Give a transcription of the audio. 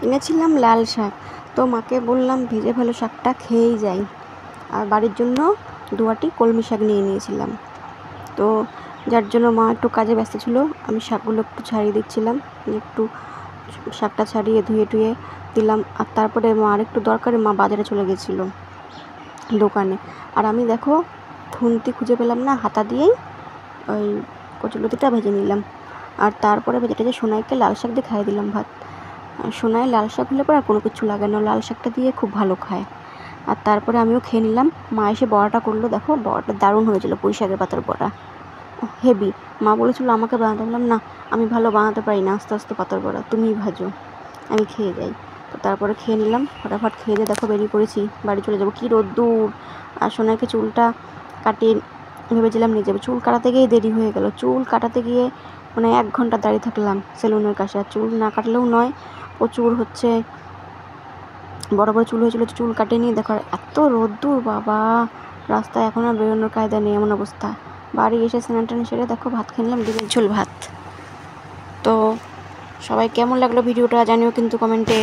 এনেছিলাম লাল শাক, তো মাকে বললাম ভেজে ফেলো শাকটা, খেয়েই যাই। আর বাড়ির জন্য 2 আঁটি কলমি শাক নিয়ে নিয়েছিলাম। তো যার জন্য মা একটু কাজে ব্যস্ত ছিল, আমি শাকগুলো একটু ছাড়িয়ে দিচ্ছিলাম। একটু শাকটা ছাড়িয়ে ধুয়ে টুয়ে দিলাম। আর তারপরে মা আরেকটু দরকারে মা বাজারে চলে গেছিলো দোকানে। আর আমি দেখো খুন্তি খুঁজে পেলাম না, হাতা দিয়েই ওই কচুলতিটা ভেজে নিলাম। আর তারপরে ভেজে সোনাইকে লাল শাক দিয়ে খাইয়ে দিলাম ভাত। সোনাই লাল শাক হলে পরে আর কোনো কিছু লাগে না, লাল শাকটা দিয়ে খুব ভালো খায়। আর তারপরে আমিও খেয়ে নিলাম। মা এসে বড়াটা করলো, দেখো বড়াটা দারুণ হয়েছিল, পুঁই শাকের পাতার বড়া, হেভি। মা বলেছিল আমাকে বানাতে, বললাম না আমি ভালো বানাতে পারি না, আস্তে আস্তে পাতার বড়া তুমিই ভাজো, আমি খেয়ে যাই। তো তারপরে খেয়ে নিলাম, ফটাফট খেয়ে দিয়ে দেখো বেরিয়ে পড়েছি, বাড়ি চলে যাবো। কী রোদ্দুর! আর সোনাইকে চুলটা কাটিয়ে ভেবেছিলাম নিয়ে যাবো, চুল কাটাতে গিয়ে দেরি হয়ে গেল। চুল কাটাতে গিয়ে মানে 1 ঘন্টা দাঁড়িয়ে থাকলাম সেলুনের কাছে। আর চুল না কাটলেও নয়, প্রচুর হচ্ছে বড় বড় চুল হয়েছিল, চুল কাটে নিয়ে দেখো এত রোদ্দুর বাবা, রাস্তায় এখন আর বেরোনোর কায়দা নেই, এমন অবস্থা। বাড়ি এসে স্নান টান সেরে দেখো ভাত খেয়ে নিলাম, ডিমের ঝোল ভাত। তো সবাই কেমন লাগলো ভিডিওটা জানিও কিন্তু কমেন্টে।